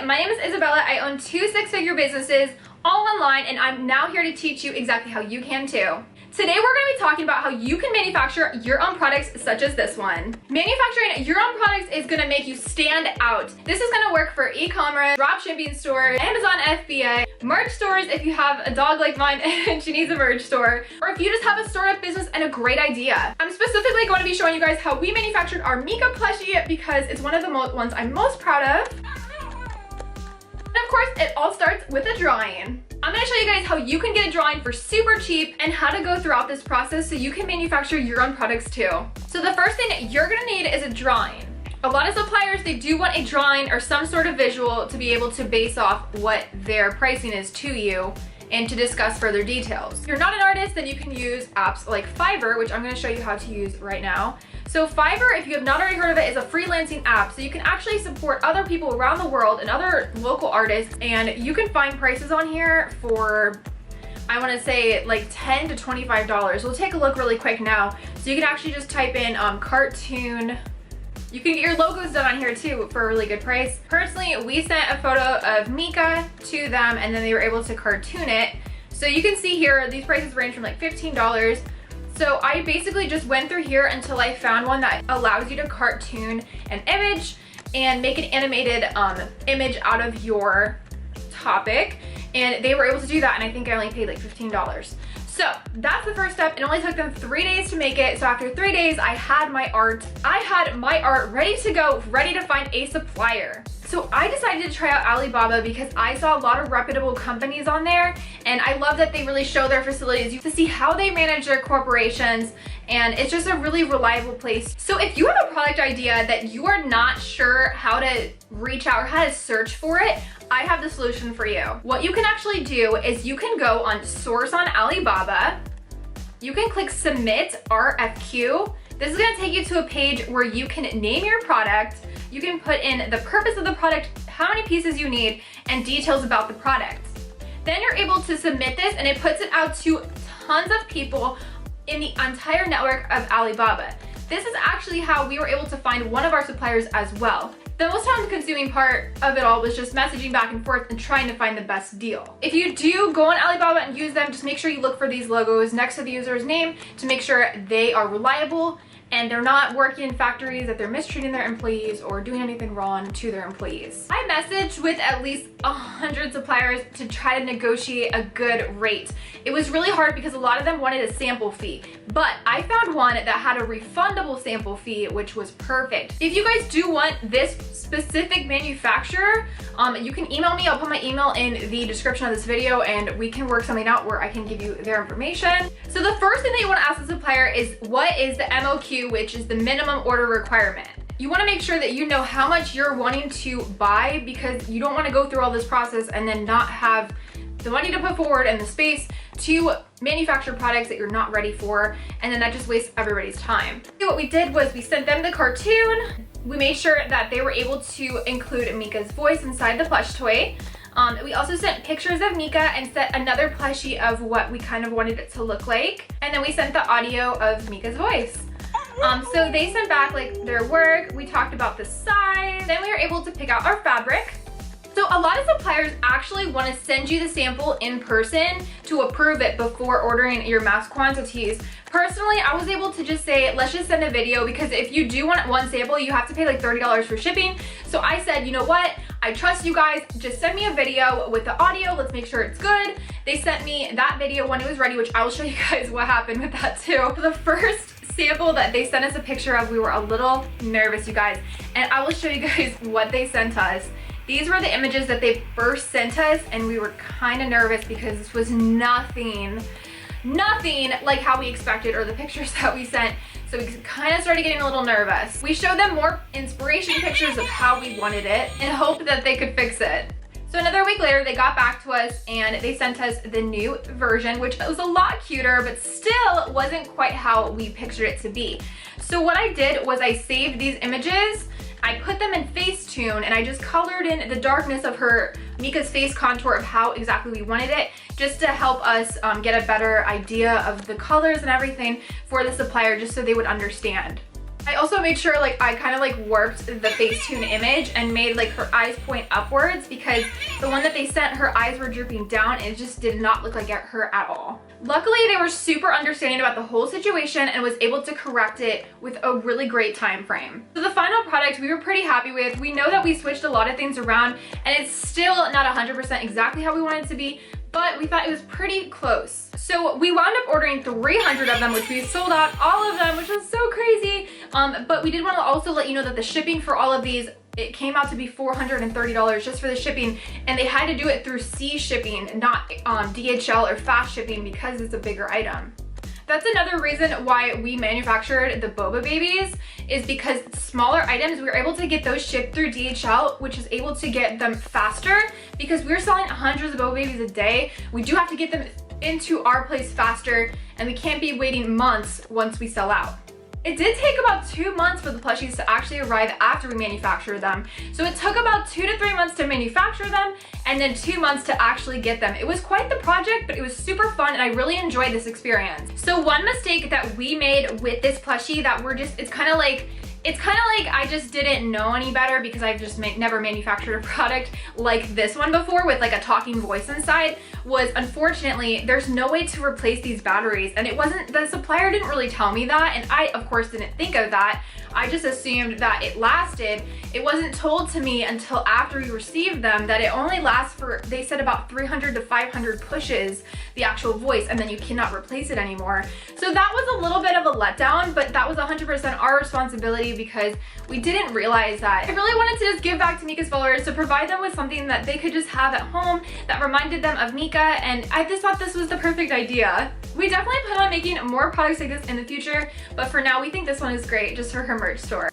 my name is Isabella. I own 2 six-figure businesses all online, and I'm now here to teach you exactly how you can too. Today we're going to be talking about how you can manufacture your own products such as this one. Manufacturing your own products is going to make you stand out. This is going to work for e-commerce, dropshipping stores, Amazon FBA, merch stores if you have a dog like mine and she needs a merch store, or if you just have a startup business and a great idea. I'm specifically going to be showing you guys how we manufactured our Mika plushie because it's one of the ones I'm most proud of. And of course, it all starts with a drawing. I'm going to show you guys how you can get a drawing for super cheap and how to go throughout this process so you can manufacture your own products too. So the first thing you're going to need is a drawing. A lot of suppliers, they do want a drawing or some sort of visual to be able to base off what their pricing is to you and to discuss further details. If you're not an artist, then you can use apps like Fiverr, which I'm going to show you how to use right now. So Fiverr, if you have not already heard of it, is a freelancing app. So you can actually support other people around the world and other local artists, and you can find prices on here for, I want to say like $10 to $25. We'll take a look really quick now. So you can actually just type in cartoon. You can get your logos done on here too for a really good price. Personally, we sent a photo of Mika to them and then they were able to cartoon it. So you can see here, these prices range from like $15. So I basically just went through here until I found one that allows you to cartoon an image and make an animated image out of your topic. And they were able to do that, and I think I only paid like $15. So that's the first step. It only took them 3 days to make it. So after 3 days, I had my art ready to go, ready to find a supplier. So I decided to try out Alibaba because I saw a lot of reputable companies on there, and I love that they really show their facilities. You can see how they manage their corporations, and it's just a really reliable place. So if you have a product idea that you are not sure how to reach out or how to search for it, I have the solution for you. What you can actually do is you can go on Source on Alibaba. You can click Submit RFQ. This is going to take you to a page where you can name your product. You can put in the purpose of the product, how many pieces you need, and details about the product. Then you're able to submit this, and it puts it out to tons of people in the entire network of Alibaba. This is actually how we were able to find one of our suppliers as well. The most time-consuming part of it all was just messaging back and forth and trying to find the best deal. If you do go on Alibaba and use them, just make sure you look for these logos next to the user's name to make sure they are reliable and they're not working in factories that they're mistreating their employees or doing anything wrong to their employees. I messaged with at least 100 suppliers to try to negotiate a good rate. It was really hard because a lot of them wanted a sample fee, but I found one that had a refundable sample fee, which was perfect. If you guys do want this specific manufacturer, you can email me. I'll put my email in the description of this video and we can work something out where I can give you their information. So the first thing that you want to ask the supplier is, what is the MOQ, which is the minimum order requirement. You want to make sure that you know how much you're wanting to buy, because you don't want to go through all this process and then not have the money to put forward and the space to manufacture products that you're not ready for, and then that just wastes everybody's time. So what we did was we sent them the cartoon. We made sure that they were able to include Mika's voice inside the plush toy. We also sent pictures of Mika and sent another plushie of what we kind of wanted it to look like. And then we sent the audio of Mika's voice. So they sent back like their work. We talked about the size. Then we were able to pick out our fabric. So a lot of suppliers actually want to send you the sample in person to approve it before ordering your mass quantities. Personally, I was able to just say, let's just send a video, because if you do want one sample, you have to pay like $30 for shipping. So I said, you know what? I trust you guys. Just send me a video with the audio. Let's make sure it's good. They sent me that video when it was ready, which I will show you guys what happened with that too. The first sample that they sent us a picture of, we were a little nervous, you guys, and I will show you guys what they sent us. These were the images that they first sent us, and we were kind of nervous because this was nothing like how we expected or the pictures that we sent. So we kind of started getting a little nervous. We showed them more inspiration pictures of how we wanted it and hoped that they could fix it. So another week later, they got back to us and they sent us the new version, which was a lot cuter, but still wasn't quite how we pictured it to be. So what I did was I saved these images, I put them in Facetune, and I just colored in the darkness of Mika's face contour of how exactly we wanted it, just to help us get a better idea of the colors and everything for the supplier, just so they would understand. I also made sure like I kind of like warped the Facetune image and made like her eyes point upwards, because the one that they sent, her eyes were drooping down and it just did not look like her at all. Luckily, they were super understanding about the whole situation and was able to correct it with a really great time frame. So the final product we were pretty happy with. We know that we switched a lot of things around and it's still not 100% exactly how we want it to be, but we thought it was pretty close. So we wound up ordering 300 of them, which we sold out all of them, which was so crazy. But we did want to also let you know that the shipping for all of these, it came out to be $430 just for the shipping, and they had to do it through sea shipping, not DHL or fast shipping, because it's a bigger item. That's another reason why we manufactured the boba babies, is because smaller items, we were able to get those shipped through DHL, which is able to get them faster, because we're selling hundreds of boba babies a day. We do have to get them into our place faster, and we can't be waiting months once we sell out. It did take about 2 months for the plushies to actually arrive after we manufactured them. So it took about 2 to 3 months to manufacture them and then 2 months to actually get them. It was quite the project, but it was super fun and I really enjoyed this experience. So one mistake that we made with this plushie that it's kind of like I just didn't know any better, because I've just never manufactured a product like this one before with like a talking voice inside, was unfortunately there's no way to replace these batteries, and the supplier didn't really tell me that, and I of course didn't think of that. I just assumed that it lasted. It wasn't told to me until after we received them that it only lasts for, they said, about 300 to 500 pushes, the actual voice, and then you cannot replace it anymore. So that was a little bit of a letdown, but that was 100% our responsibility, because we didn't realize that. I really wanted to just give back to Mika's followers, to provide them with something that they could just have at home that reminded them of Mika, and I just thought this was the perfect idea. We definitely plan on making more products like this in the future, but for now we think this one is great just for her merch store.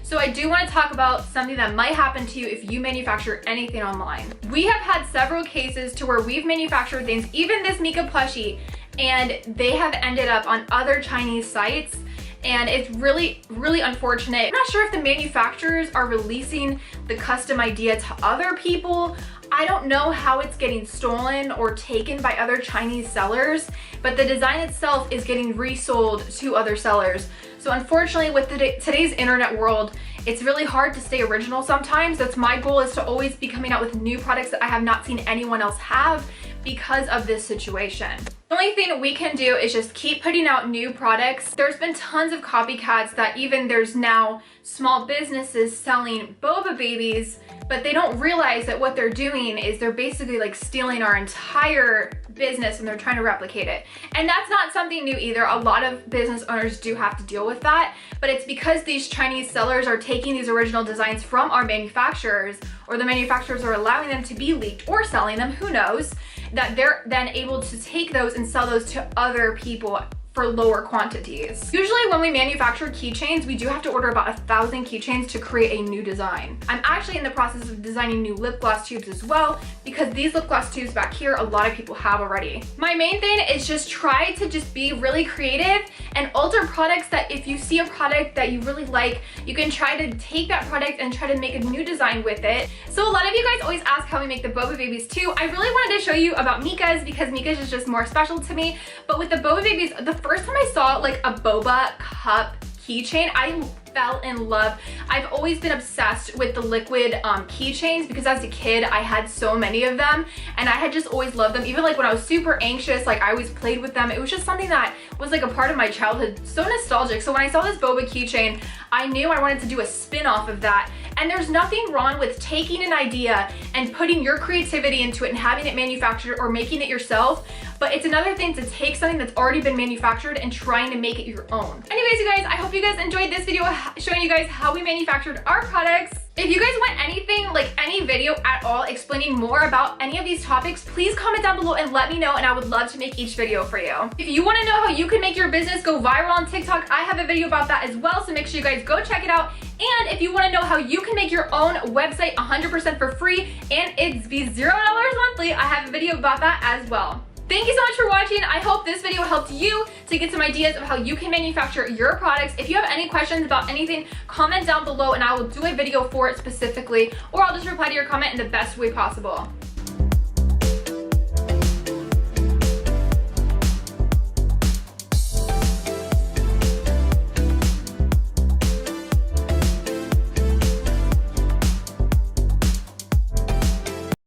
So I do want to talk about something that might happen to you if you manufacture anything online. We have had several cases to where we've manufactured things, even this Mika plushie, and they have ended up on other Chinese sites, and it's really, really unfortunate. I'm not sure if the manufacturers are releasing the custom idea to other people. I don't know how it's getting stolen or taken by other Chinese sellers, but the design itself is getting resold to other sellers. So unfortunately, with today's internet world, it's really hard to stay original sometimes. That's my goal, is to always be coming out with new products that I have not seen anyone else have because of this situation. The only thing we can do is just keep putting out new products. There's been tons of copycats that even there's now small businesses selling boba babies, but they don't realize that what they're doing is they're basically like stealing our entire business and they're trying to replicate it. And that's not something new either. A lot of business owners do have to deal with that, but it's because these Chinese sellers are taking these original designs from our manufacturers, or the manufacturers are allowing them to be leaked or selling them, who knows, that they're then able to take those and sell those to other people for lower quantities. Usually when we manufacture keychains, we do have to order about 1,000 keychains to create a new design. I'm actually in the process of designing new lip gloss tubes as well, because these lip gloss tubes back here, a lot of people have already. My main thing is just try to just be really creative and alter products that if you see a product that you really like, you can try to take that product and try to make a new design with it. So a lot of you guys always ask how we make the boba babies too. I really wanted to show you about Mika's, because Mika's is just more special to me. But with the boba babies, the first time I saw like a boba cup keychain, I fell in love. I've always been obsessed with the liquid keychains, because as a kid I had so many of them and I had just always loved them. Even like when I was super anxious, like I always played with them. It was just something that was like a part of my childhood, so nostalgic. So when I saw this boba keychain, I knew I wanted to do a spin-off of that. And there's nothing wrong with taking an idea and putting your creativity into it and having it manufactured or making it yourself. But it's another thing to take something that's already been manufactured and trying to make it your own. Anyways, you guys, I hope you guys enjoyed this video showing you guys how we manufactured our products. If you guys want anything, like any video at all explaining more about any of these topics, please comment down below and let me know, and I would love to make each video for you. If you want to know how you can make your business go viral on TikTok, I have a video about that as well, so make sure you guys go check it out. And if you want to know how you can make your own website 100% for free and it's be $0 monthly, I have a video about that as well. Thank you so much for watching. I hope this video helped you to get some ideas of how you can manufacture your products. If you have any questions about anything, comment down below and I will do a video for it specifically, or I'll just reply to your comment in the best way possible.